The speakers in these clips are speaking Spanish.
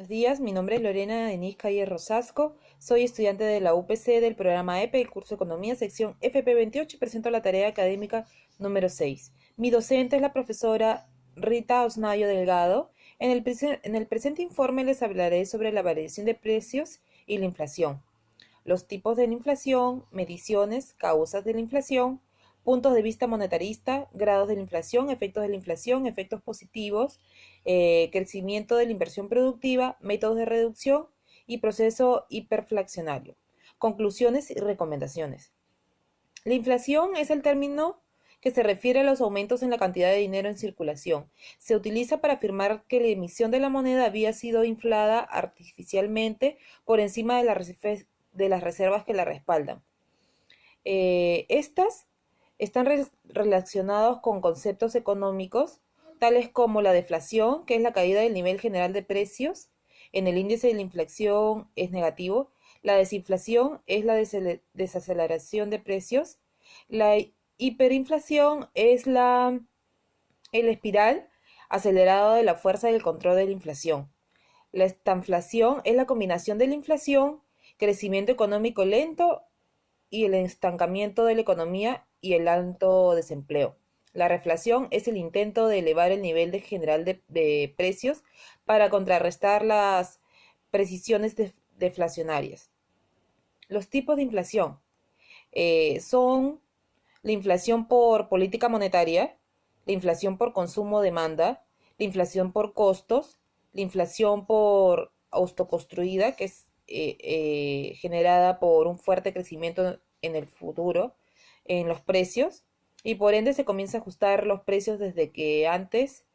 Buenos días, mi nombre es Lorena Denise Calle Rosasco, soy estudiante de la UPC del programa EPE, el curso Economía, sección FP28 y presento la tarea académica número 6. Mi docente es la profesora Rita Osnayo Delgado. En el presente informe les hablaré sobre la variación de precios y la inflación, los tipos de la inflación, mediciones, causas de la inflación, puntos de vista monetarista, grados de la inflación, efectos positivos, crecimiento de la inversión productiva, métodos de reducción y proceso hiperflacionario. Conclusiones y recomendaciones. La inflación es el término que se refiere a los aumentos en la cantidad de dinero en circulación. Se utiliza para afirmar que la emisión de la moneda había sido inflada artificialmente por encima de las reservas que la respaldan. Estas están relacionados con conceptos económicos tales como la deflación, que es la caída del nivel general de precios. En el índice de la inflación es negativo. La desinflación es la desaceleración de precios. La hiperinflación es el espiral acelerado de la fuerza del control de la inflación. La estanflación es la combinación de la inflación, crecimiento económico lento y el estancamiento de la economía y el alto desempleo. La reflación es el intento de elevar el nivel general de precios para contrarrestar las precisiones deflacionarias. Los tipos de inflación son la inflación por política monetaria, la inflación por consumo-demanda, la inflación por costos, la inflación por autoconstruida, que es generada por un fuerte crecimiento en el futuro en los precios, y por ende se comienza a ajustar los precios desde antes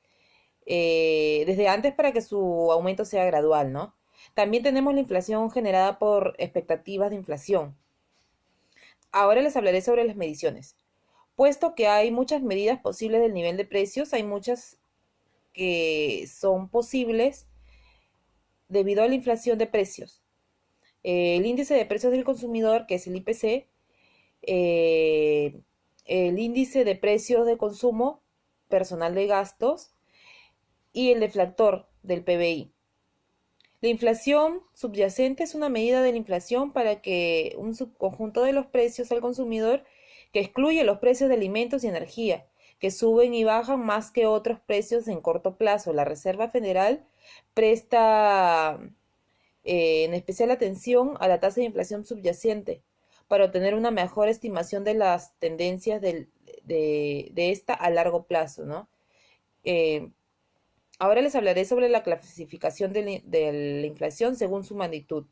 para que su aumento sea gradual, ¿no? También tenemos la inflación generada por expectativas de inflación. Ahora les hablaré sobre las mediciones. Puesto que hay muchas medidas posibles del nivel de precios, hay muchas que son posibles debido a la inflación de precios. El índice de precios del consumidor, que es el IPC, el índice de precios de consumo personal de gastos y el deflactor del PBI. La inflación subyacente es una medida de la inflación para que un subconjunto de los precios al consumidor que excluye los precios de alimentos y energía, que suben y bajan más que otros precios en corto plazo. La Reserva Federal presta en especial atención a la tasa de inflación subyacente para obtener una mejor estimación de las tendencias de esta a largo plazo, ¿no? Eh, Ahora les hablaré sobre la clasificación de la inflación según su magnitud.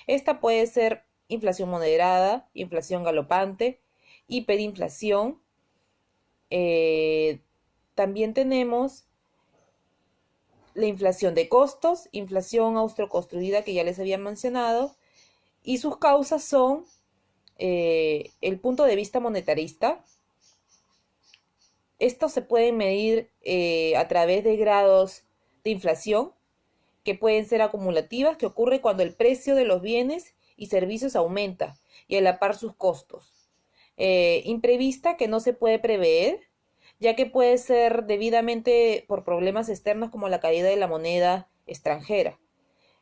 Esta puede ser inflación moderada, inflación galopante, hiperinflación. Eh, También tenemos la inflación de costos, inflación austroconstruida que ya les había mencionado, y sus causas son el punto de vista monetarista. Estos se pueden medir a través de grados de inflación que pueden ser acumulativas, que ocurre cuando el precio de los bienes y servicios aumenta y a la par sus costos. Imprevista, que no se puede prever, ya que puede ser debidamente por problemas externos como la caída de la moneda extranjera.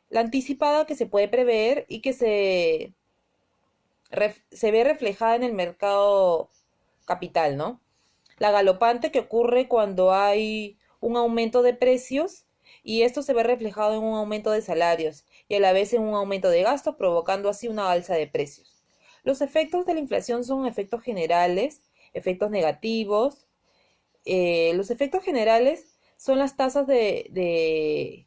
La anticipada, que se puede prever y que se ve reflejada en el mercado capital, ¿no? La galopante, que ocurre cuando hay un aumento de precios y esto se ve reflejado en un aumento de salarios y a la vez en un aumento de gastos, provocando así una alza de precios. Los efectos de la inflación son efectos generales, efectos negativos. Los efectos generales son las tasas del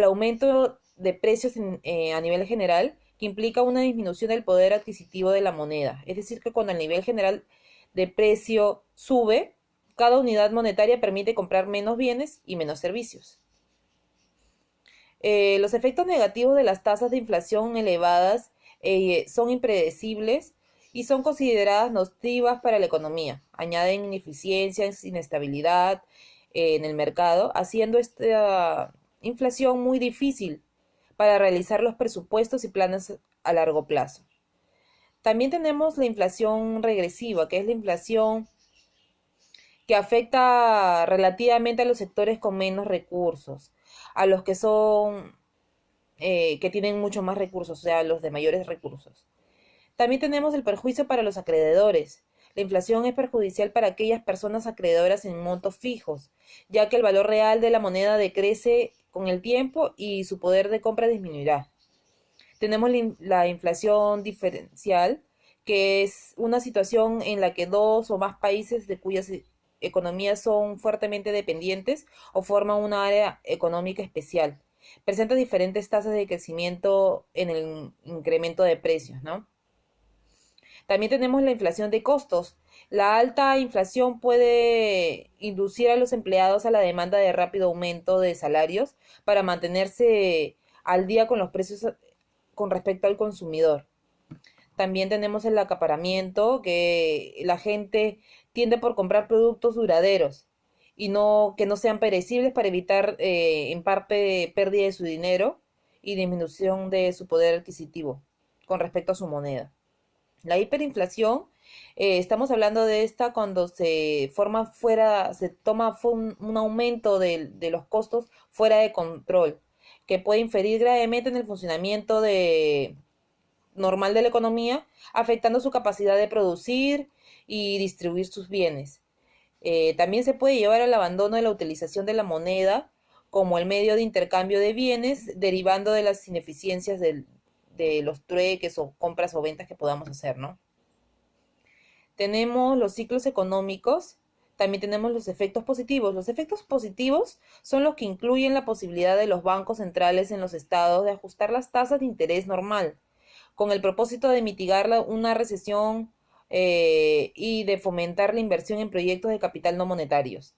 aumento de precios a nivel general, que implica una disminución del poder adquisitivo de la moneda. Es decir, que cuando el nivel general de precio sube, cada unidad monetaria permite comprar menos bienes y menos servicios. Los efectos negativos de las tasas de inflación elevadas son impredecibles y son consideradas nocivas para la economía. Añaden ineficiencias, inestabilidad en el mercado, haciendo esta inflación muy difícil para realizar los presupuestos y planes a largo plazo. También tenemos la inflación regresiva, que es la inflación que afecta relativamente a los sectores con menos recursos, a los que son que tienen mucho más recursos, o sea, los de mayores recursos. También tenemos el perjuicio para los acreedores. La inflación es perjudicial para aquellas personas acreedoras en montos fijos, ya que el valor real de la moneda decrece con el tiempo y su poder de compra disminuirá. Tenemos la inflación diferencial, que es una situación en la que dos o más países de cuyas economías son fuertemente dependientes o forman una área económica especial. Presenta diferentes tasas de crecimiento en el incremento de precios, ¿no? También tenemos la inflación de costos. La alta inflación puede inducir a los empleados a la demanda de rápido aumento de salarios para mantenerse al día con los precios con respecto al consumidor. También tenemos el acaparamiento, que la gente tiende por comprar productos duraderos y no que no sean perecibles para evitar en parte pérdida de su dinero y disminución de su poder adquisitivo con respecto a su moneda. La hiperinflación, estamos hablando de esta cuando se forma fuera, se toma un aumento de los costos fuera de control, que puede inferir gravemente en el funcionamiento normal de la economía, afectando su capacidad de producir y distribuir sus bienes. También se puede llevar al abandono de la utilización de la moneda como el medio de intercambio de bienes, derivando de las ineficiencias de los trueques o compras o ventas que podamos hacer, ¿no? Tenemos los ciclos económicos, también tenemos los efectos positivos. Los efectos positivos son los que incluyen la posibilidad de los bancos centrales en los estados de ajustar las tasas de interés normal, con el propósito de mitigar una recesión y de fomentar la inversión en proyectos de capital no monetarios.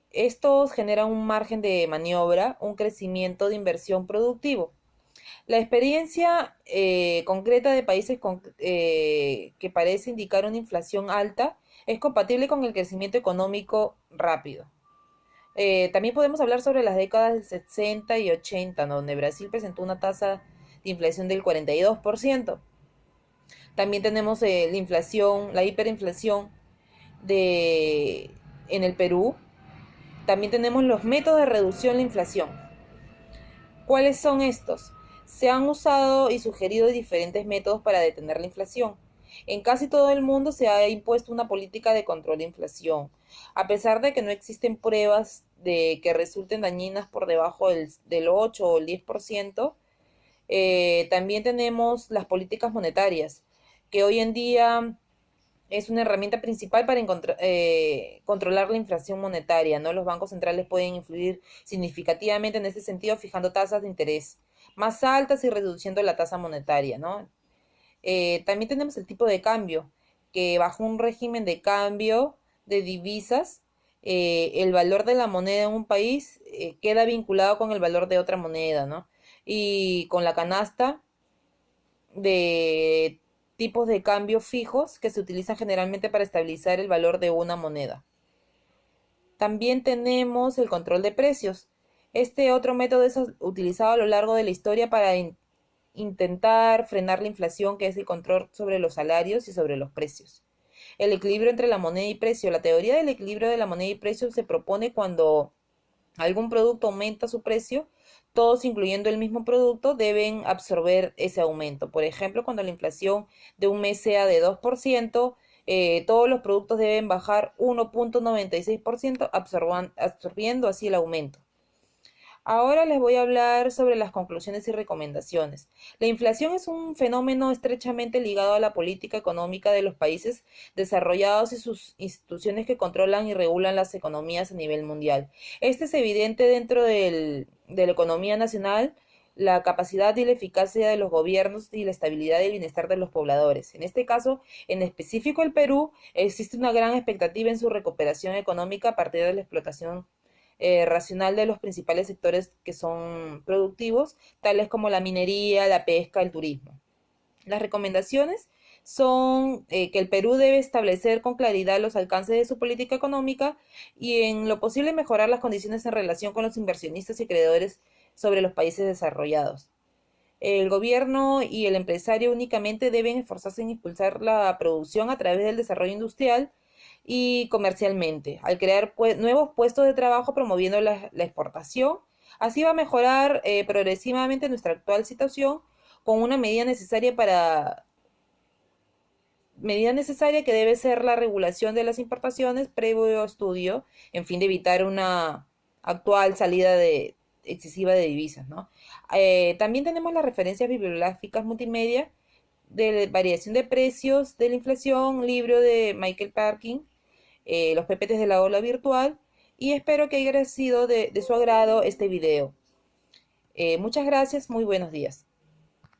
Estos generan un margen de maniobra, un crecimiento de inversión productivo. La experiencia concreta de países que parece indicar una inflación alta es compatible con el crecimiento económico rápido. También podemos hablar sobre las décadas del 60 y 80, donde Brasil presentó una tasa de inflación del 42%. También tenemos la inflación, la hiperinflación de, en el Perú. También tenemos los métodos de reducción de la inflación. ¿Cuáles son estos? Se han usado y sugerido diferentes métodos para detener la inflación. En casi todo el mundo se ha impuesto una política de control de inflación. A pesar de que no existen pruebas de que resulten dañinas por debajo del 8 o el 10%, también tenemos las políticas monetarias, que hoy en día es una herramienta principal para controlar la inflación monetaria, ¿no? Los bancos centrales pueden influir significativamente en este sentido, fijando tasas de interés más altas y reduciendo la tasa monetaria, ¿no? También tenemos el tipo de cambio, que bajo un régimen de cambio de divisas, el valor de la moneda en un país queda vinculado con el valor de otra moneda, ¿no? Y con la canasta de tipos de cambio fijos que se utilizan generalmente para estabilizar el valor de una moneda. También tenemos el control de precios. Este otro método es utilizado a lo largo de la historia para intentar frenar la inflación, que es el control sobre los salarios y sobre los precios. El equilibrio entre la moneda y precio. La teoría del equilibrio de la moneda y precio se propone cuando algún producto aumenta su precio, todos, incluyendo el mismo producto, deben absorber ese aumento. Por ejemplo, cuando la inflación de un mes sea de 2%, todos los productos deben bajar 1.96%, absorbiendo así el aumento. Ahora les voy a hablar sobre las conclusiones y recomendaciones. La inflación es un fenómeno estrechamente ligado a la política económica de los países desarrollados y sus instituciones que controlan y regulan las economías a nivel mundial. Este es evidente dentro de la economía nacional, la capacidad y la eficacia de los gobiernos y la estabilidad y el bienestar de los pobladores. En este caso, en específico el Perú, existe una gran expectativa en su recuperación económica a partir de la explotación racional de los principales sectores que son productivos, tales como la minería, la pesca, el turismo. Las recomendaciones son que el Perú debe establecer con claridad los alcances de su política económica y en lo posible mejorar las condiciones en relación con los inversionistas y creadores sobre los países desarrollados. El gobierno y el empresario únicamente deben esforzarse en impulsar la producción a través del desarrollo industrial y comercialmente, al crear nuevos puestos de trabajo promoviendo la exportación, Así va a mejorar progresivamente nuestra actual situación con una medida necesaria que debe ser la regulación de las importaciones previo estudio en fin de evitar una actual excesiva de divisas, ¿no? También tenemos las referencias bibliográficas multimedia de variación de precios de la inflación, libro de Michael Parkin, los PPTs de la ola virtual, y espero que haya sido de su agrado este video. Muchas gracias, muy buenos días.